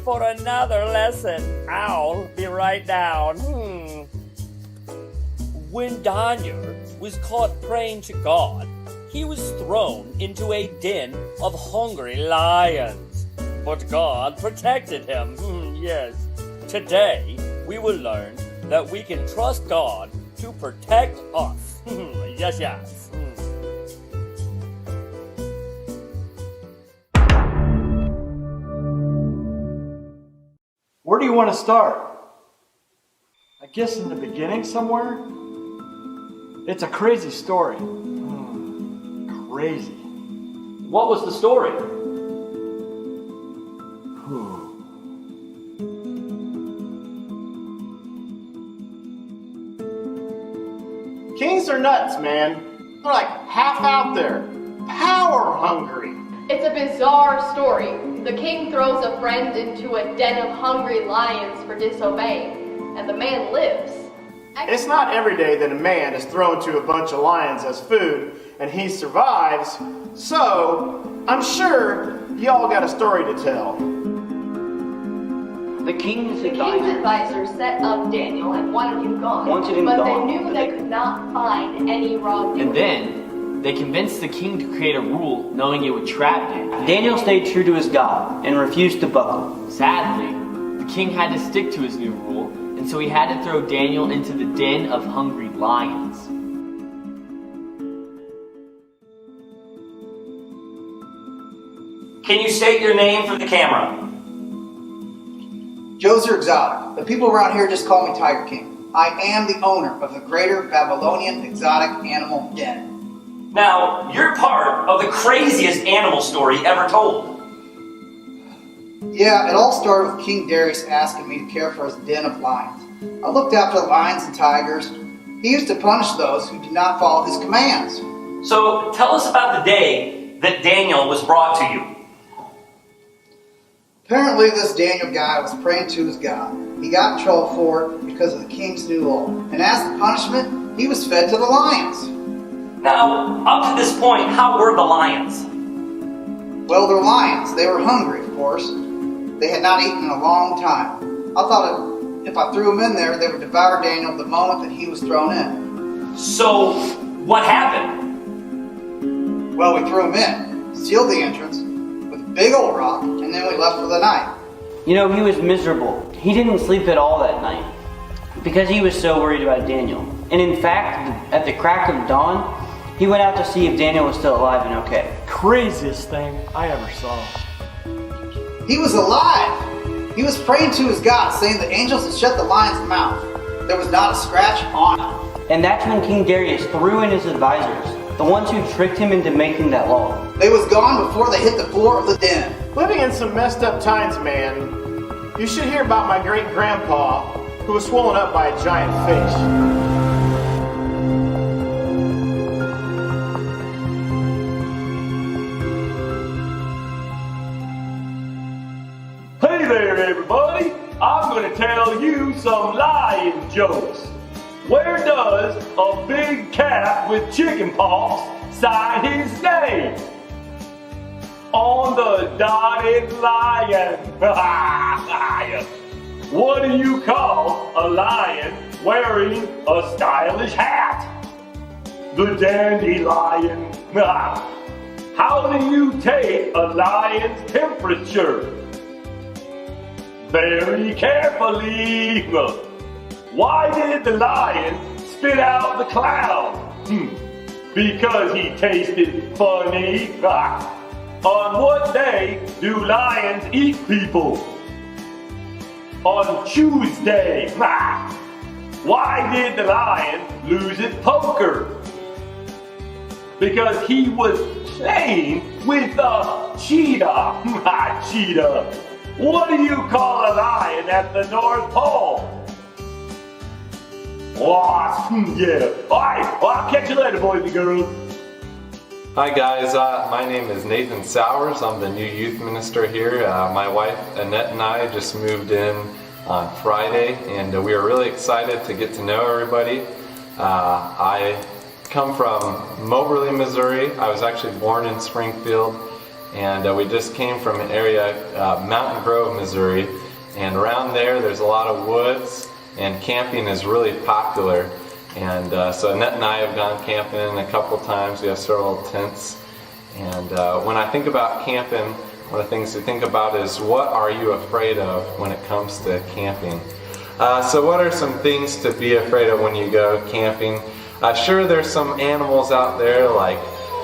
for another lesson. I'll be right down. When Daniel was caught praying to God, he was thrown into a den of hungry lions. But God protected him. Yes. Today, we will learn that we can trust God to protect us. Yes. Where do you want to start? I guess in the beginning somewhere? It's a crazy story. Crazy. What was the story? Kings are nuts, man. They're like half out there, power hungry. It's a bizarre story. The king throws a friend into a den of hungry lions for disobeying, and the man lives. It's not every day that a man is thrown to a bunch of lions as food and he survives, so I'm sure y'all got a story to tell. The king's advisors set up Daniel and wanted him gone, but they knew they could not find any wrongdoing. And then they convinced the king to create a rule knowing it would trap Daniel. Daniel stayed true to his God and refused to buckle. Sadly, the king had to stick to his new rule, and so he had to throw Daniel into the den of hungry lions. Can you state your name for the camera? Djoser Exotic. The people around here just call me Tiger King. I am the owner of the Greater Babylonian Exotic Animal Den. Now, you're part of the craziest animal story ever told. Yeah, it all started with King Darius asking me to care for his den of lions. I looked after the lions and tigers. He used to punish those who did not follow his commands. So, tell us about the day that Daniel was brought to you. Apparently this Daniel guy was praying to his God. He got in trouble for it because of the king's new law. And as the punishment, he was fed to the lions. Now, up to this point, how were the lions? Well, they're lions. They were hungry, of course. They had not eaten in a long time. I thought if I threw them in there, they would devour Daniel the moment that he was thrown in. So, what happened? Well, we threw him in, sealed the entrance with a big old rock, and then we left for the night. You know, he was miserable. He didn't sleep at all that night because he was so worried about Daniel. And in fact, at the crack of dawn, he went out to see if Daniel was still alive and okay. Craziest thing I ever saw. He was alive! He was praying to his God, saying the angels had shut the lion's mouth. There was not a scratch on him. And that's when King Darius threw in his advisors, the ones who tricked him into making that law. They was gone before they hit the floor of the den. Living in some messed up times, man. You should hear about my great-grandpa, who was swollen up by a giant fish. Hey there, everybody! I'm going to tell you some lion jokes. Where does a big cat with chicken pox sign his name? On the dotted lion. What do you call a lion wearing a stylish hat? The dandelion. How do you take a lion's temperature? Very carefully. Why did the lion spit out the cloud? Because he tasted funny. On what day do lions eat people? On Tuesday. Why did the lion lose at poker? Because he was playing with a cheetah. Cheetah. What do you call a lion at the North Pole? Oh, yeah. Alright, well, I'll catch you later, boys and girls. Hi guys, my name is Nathan Sowers. I'm the new youth minister here. My wife Annette and I just moved in on Friday, and we are really excited to get to know everybody. I come from Moberly, Missouri. I was actually born in Springfield, and we just came from an area, Mountain Grove, Missouri, and around there's a lot of woods, and camping is really popular. And so Annette and I have gone camping a couple times. We have several tents, and when I think about camping, one of the things to think about is, what are you afraid of when it comes to camping? So what are some things to be afraid of when you go camping? Sure, there's some animals out there like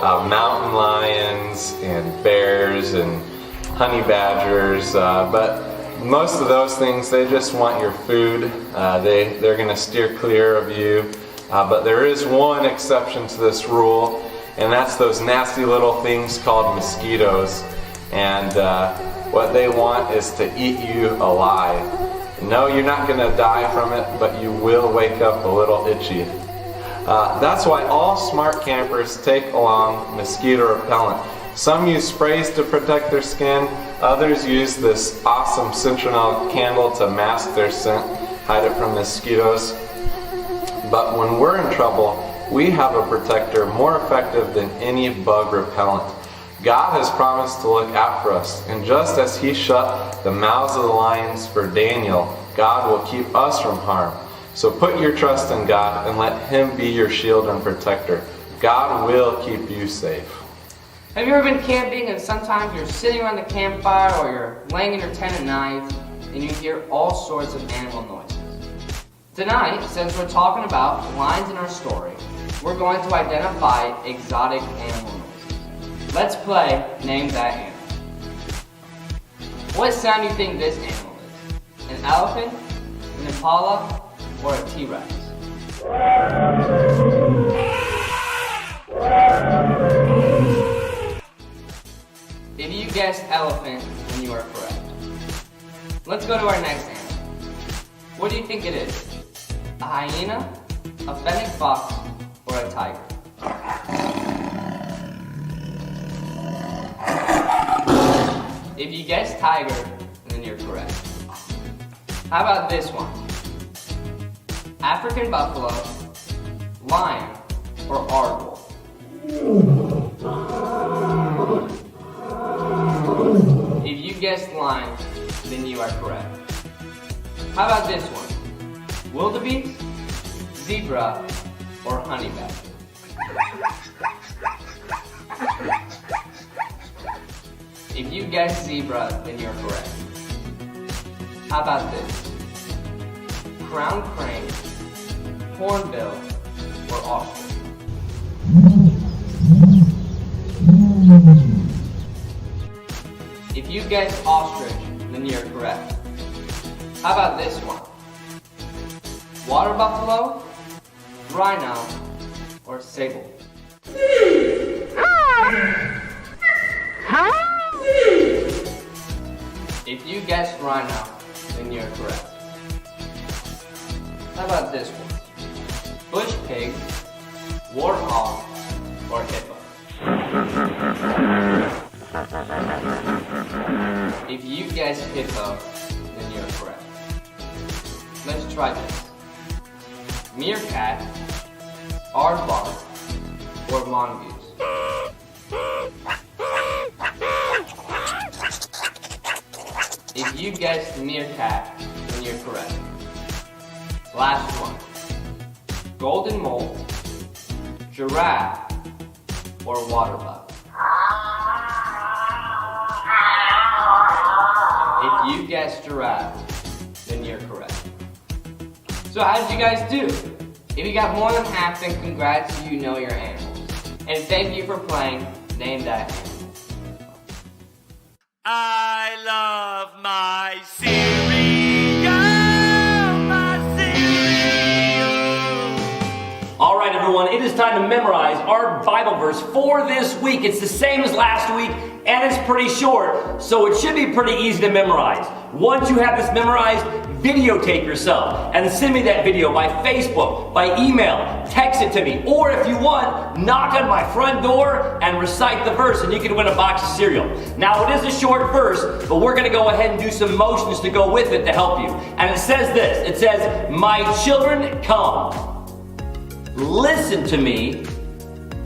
mountain lions and bears and honey badgers, but most of those things, they just want your food. They're going to steer clear of you. But there is one exception to this rule, and that's those nasty little things called mosquitoes. And what they want is to eat you alive. No, you're not going to die from it, but you will wake up a little itchy. That's why all smart campers take along mosquito repellent. Some use sprays to protect their skin. Others use this awesome citronelle candle to mask their scent, hide it from mosquitoes. But when we're in trouble, we have a protector more effective than any bug repellent. God has promised to look out for us, and just as He shut the mouths of the lions for Daniel, God will keep us from harm. So put your trust in God and let Him be your shield and protector. God will keep you safe. Have you ever been camping and sometimes you're sitting around the campfire or you're laying in your tent at night and you hear all sorts of animal noises? Tonight, since we're talking about lions in our story, we're going to identify exotic animal noises. Let's play Name That Animal. What sound do you think this animal is? An elephant, an impala, or a T-Rex? If you guessed elephant, then you are correct. Let's go to our next animal. What do you think it is? A hyena, a fennec fox, or a tiger? If you guessed tiger, then you're correct. How about this one? African buffalo, lion, or aardwolf? If you guessed lion, then you are correct. How about this one? Wildebeest, zebra, or honey badger? If you guessed zebra, then you're correct. How about this? Crowned crane, hornbill, or ostrich? If you guessed ostrich, then you're correct. How about this one? Water buffalo, rhino, or sable? If you guessed rhino, then you're correct. How about this one? Bush pig, warthog, or hippo? If you guessed hippo, then you're correct. Let's try this. Meerkat, aardvark, or mongoose? If you guessed meerkat, then you're correct. Last one. Golden mole, giraffe, or waterbug? If you guessed giraffe, then you're correct. So how did you guys do? If you got more than half, then congrats, you know your animals. And thank you for playing Name That Animal. I love my cereal, my cereal. All right, everyone, it is time to memorize our Bible verse for this week. It's the same as last week, and it's pretty short, so it should be pretty easy to memorize. Once you have this memorized, videotape yourself and send me that video by Facebook, by email, text it to me, or if you want, knock on my front door and recite the verse and you can win a box of cereal. Now it is a short verse, but we're gonna go ahead and do some motions to go with it to help you. And it says this, it says, my children, come, listen to me,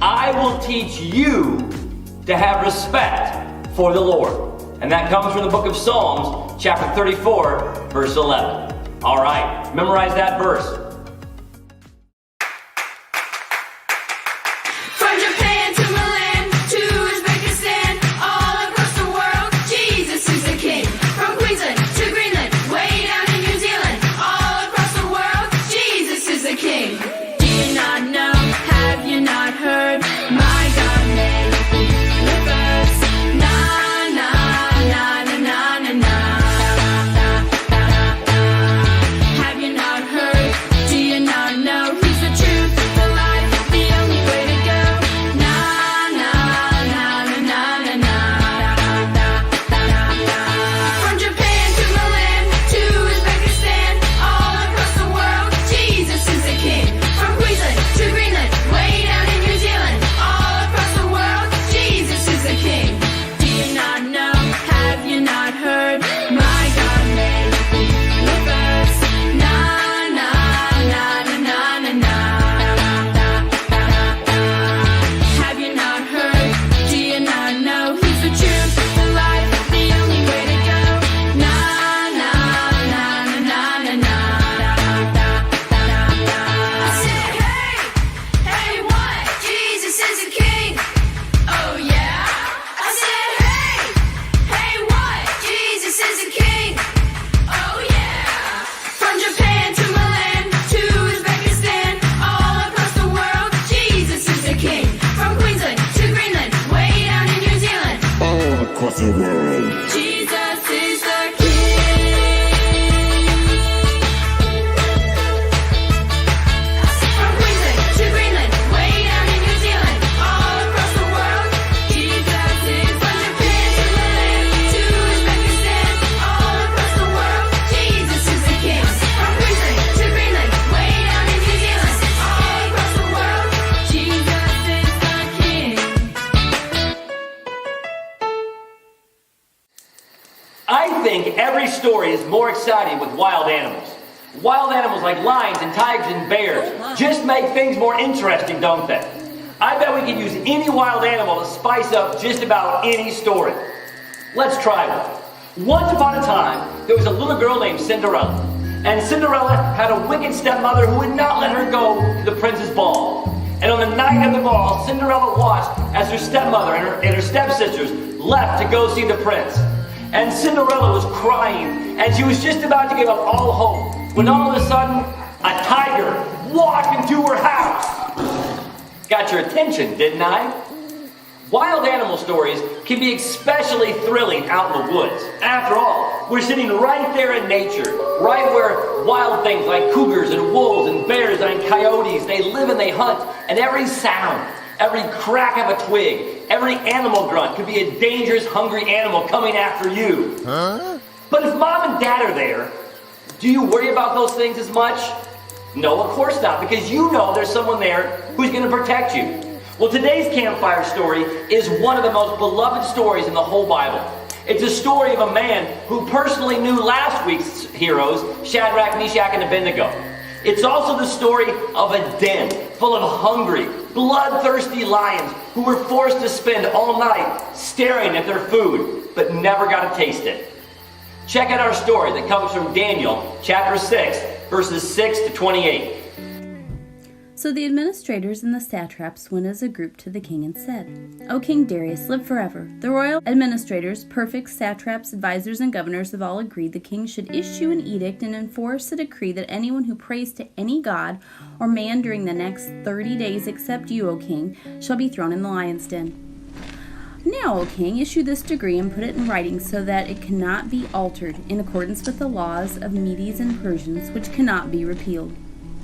I will teach you to have respect for the Lord. And that comes from the book of Psalms, chapter 34, verse 11. All right, memorize that verse. From Japan to Milan to Uzbekistan, all across the world, Jesus is the King. From Queensland to Greenland, way down in New Zealand, all across the world, Jesus is the King. Do you not know? Have you not heard? My God made the universe. Na na na na na na na. Have you not heard? Do you not know? He's the truth, the life, the only way to go. Na na na na na na na. From Japan to Milan to Uzbekistan, all across the world, Jesus is the King. From Queensland to Greenland, way down in New Zealand, all across the world, Jesus is the King. Do you not know? Have you not heard? My God made the universe. Na na na na na na na. Have you not heard? Do you not know? He's the truth, the life, the only way to go. Na na na na na na na. I said, hey, hey, what? Jesus is the King. Oh yeah. I said, hey, hey, what? Jesus is the King. Oh yeah. From Japan to Milan to Uzbekistan, all across the world, Jesus is the King. From Queensland to Greenland, way down in New Zealand, all across the world. Jesus is the King. From Queensland to Greenland, way down in New Zealand, all across the world, Jesus is. From Japan to Milan to Uzbekistan, all across the world, Jesus is the King. From Queensland to Greenland, way down in New Zealand, all across the world, Jesus is the King. I think every story is more exciting with wild animals. Wild animals like lions and tigers and bears just make things more interesting, don't they? I bet we could use any wild animal to spice up just about any story. Let's try one. Once upon a time, there was a little girl named Cinderella. And Cinderella had a wicked stepmother who would not let her go to the prince's ball. And on the night of the ball, Cinderella watched as her stepmother and her stepsisters left to go see the prince. And Cinderella was crying, and she was just about to give up all hope, when all of a sudden, a tiger walked into her house. Got your attention, didn't I? Wild animal stories can be especially thrilling out in the woods. After all, we're sitting right there in nature, right where wild things like cougars and wolves and bears and coyotes, they live and they hunt, and every sound, every crack of a twig, every animal grunt could be a dangerous, hungry animal coming after you. Huh? But if mom and dad are there, do you worry about those things as much? No, of course not, because you know there's someone there who's going to protect you. Well, today's campfire story is one of the most beloved stories in the whole Bible. It's a story of a man who personally knew last week's heroes, Shadrach, Meshach, and Abednego. It's also the story of a den full of hungry, bloodthirsty lions who were forced to spend all night staring at their food, but never got to taste it. Check out our story that comes from Daniel chapter 6, verses 6 to 28. So the administrators and the satraps went as a group to the king and said, O King Darius, live forever. The royal administrators, prefects, satraps, advisors, and governors have all agreed the king should issue an edict and enforce a decree that anyone who prays to any god or man during the next 30 days except you, O king, shall be thrown in the lion's den. Now, O king, issue this decree and put it in writing so that it cannot be altered in accordance with the laws of Medes and Persians, which cannot be repealed.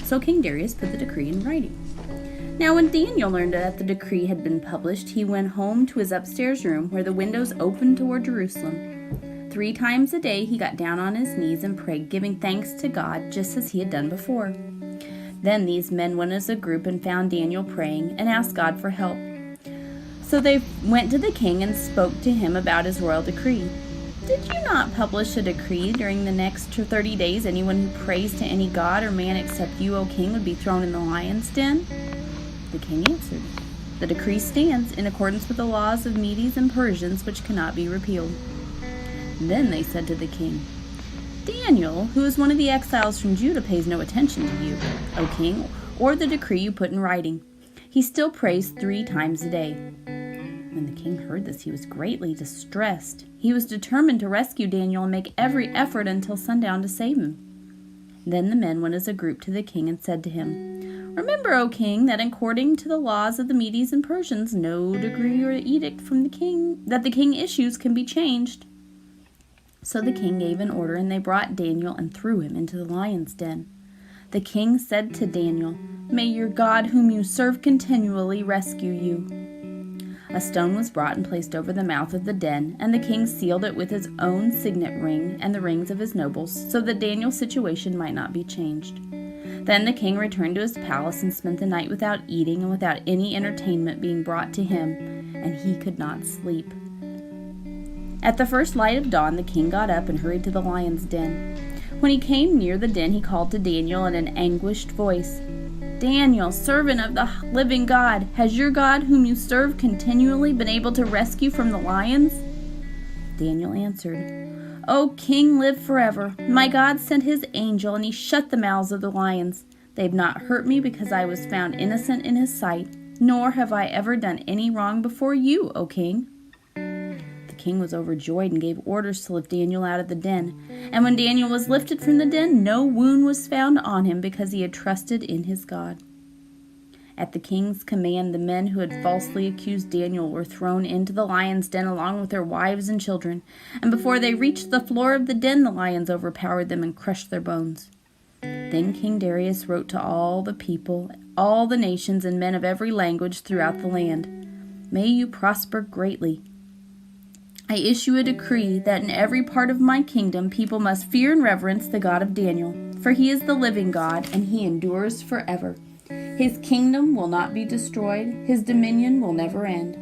So King Darius put the decree in writing. Now when Daniel learned that the decree had been published, he went home to his upstairs room where the windows opened toward Jerusalem. 3 times a day he got down on his knees and prayed, giving thanks to God just as he had done before. Then these men went as a group and found Daniel praying and asked God for help. So they went to the king and spoke to him about his royal decree. Did you not publish a decree during the next 30 days anyone who prays to any god or man except you, O king, would be thrown in the lion's den? The king answered, The decree stands in accordance with the laws of Medes and Persians, which cannot be repealed." Then they said to the king, "Daniel, who is one of the exiles from Judah, pays no attention to you, O king, or the decree you put in writing. He still prays 3 times a day." When the king heard this, he was greatly distressed. He was determined to rescue Daniel and make every effort until sundown to save him. Then the men went as a group to the king and said to him, "Remember, O king, that according to the laws of the Medes and Persians, no decree or edict from the king that the king issues can be changed." So the king gave an order, and they brought Daniel and threw him into the lion's den. The king said to Daniel, "May your God, whom you serve continually, rescue you." A stone was brought and placed over the mouth of the den, and the king sealed it with his own signet ring and the rings of his nobles, so that Daniel's situation might not be changed. Then the king returned to his palace and spent the night without eating and without any entertainment being brought to him, and he could not sleep. At the first light of dawn, the king got up and hurried to the lion's den. When he came near the den, he called to Daniel in an anguished voice, "Daniel, servant of the living God, has your God, whom you serve continually, been able to rescue from the lions?" Daniel answered, "O king, live forever. My God sent his angel, and he shut the mouths of the lions. They have not hurt me because I was found innocent in his sight, nor have I ever done any wrong before you, O king." The king was overjoyed and gave orders to lift Daniel out of the den. And when Daniel was lifted from the den, no wound was found on him because he had trusted in his God. At the king's command, the men who had falsely accused Daniel were thrown into the lion's den along with their wives and children. And before they reached the floor of the den, the lions overpowered them and crushed their bones. Then King Darius wrote to all the people, all the nations and men of every language throughout the land, "May you prosper greatly. I issue a decree that in every part of my kingdom people must fear and reverence the God of Daniel, for he is the living God, and he endures forever. His kingdom will not be destroyed, his dominion will never end.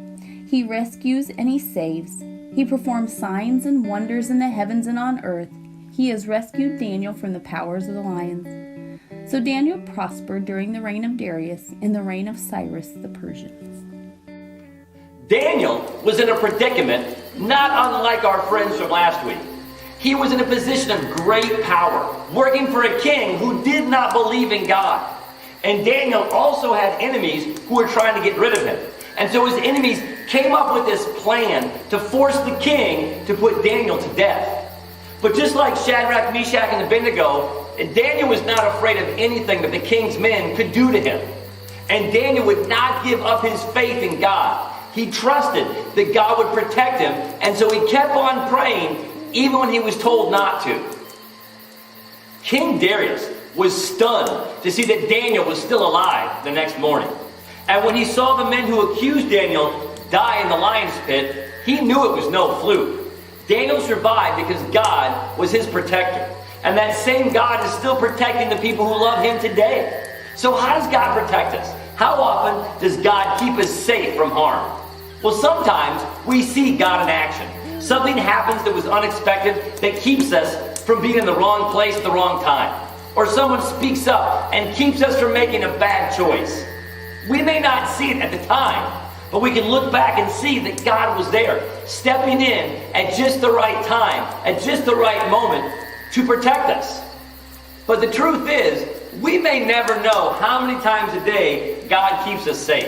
He rescues and he saves. He performs signs and wonders in the heavens and on earth. He has rescued Daniel from the powers of the lions." So Daniel prospered during the reign of Darius, in the reign of Cyrus the Persian. Daniel was in a predicament not unlike our friends from last week. He was in a position of great power, working for a king who did not believe in God. And Daniel also had enemies who were trying to get rid of him. And so his enemies came up with this plan to force the king to put Daniel to death. But just like Shadrach, Meshach, and Abednego, Daniel was not afraid of anything that the king's men could do to him. And Daniel would not give up his faith in God. He trusted that God would protect him, and so he kept on praying even when he was told not to. King Darius was stunned to see that Daniel was still alive the next morning. And when he saw the men who accused Daniel die in the lion's pit, he knew it was no fluke. Daniel survived because God was his protector. And that same God is still protecting the people who love him today. So how does God protect us? How often does God keep us safe from harm? Well, sometimes we see God in action. Something happens that was unexpected that keeps us from being in the wrong place at the wrong time. Or someone speaks up and keeps us from making a bad choice. We may not see it at the time, but we can look back and see that God was there, stepping in at just the right time, at just the right moment to protect us. But the truth is, we may never know how many times a day God keeps us safe.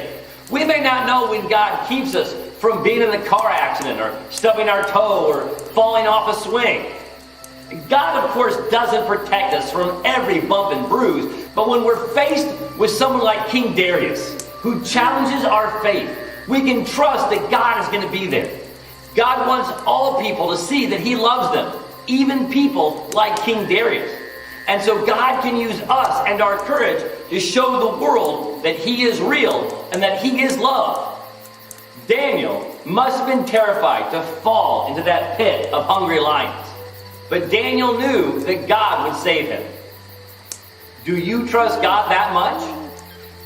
We may not know when God keeps us from being in a car accident or stubbing our toe or falling off a swing. God, of course, doesn't protect us from every bump and bruise, but when we're faced with someone like King Darius, who challenges our faith, we can trust that God is going to be there. God wants all people to see that he loves them, even people like King Darius. And so God can use us and our courage to show the world that he is real and that he is love. Daniel must have been terrified to fall into that pit of hungry lions. But Daniel knew that God would save him. Do you trust God that much?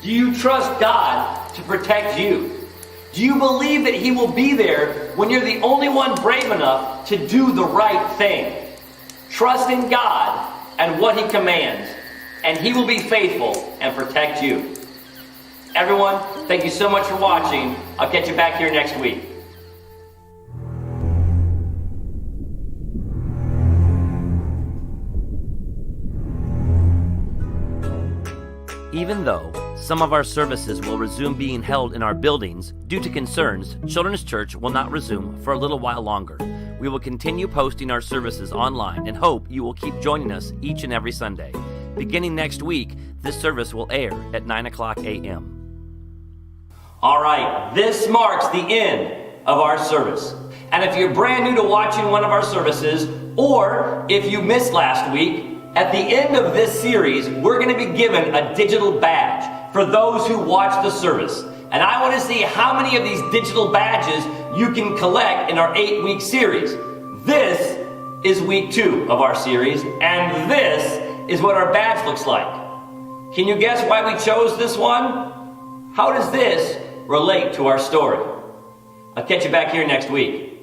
Do you trust God to protect you? Do you believe that he will be there when you're the only one brave enough to do the right thing? Trust in God and what he commands, and he will be faithful and protect you. Everyone, thank you so much for watching. I'll catch you back here next week. Even though some of our services will resume being held in our buildings, due to concerns, Children's Church will not resume for a little while longer. We will continue posting our services online and hope you will keep joining us each and every Sunday. Beginning next week, this service will air at 9 o'clock a.m. All right, this marks the end of our service. And if you're brand new to watching one of our services, or if you missed last week, at the end of this series, we're going to be given a digital badge for those who watch the service. And I want to see how many of these digital badges you can collect in our 8-week series. This is week 2 of our series, and this is what our badge looks like. Can you guess why we chose this one? How does this relate to our story? I'll catch you back here next week.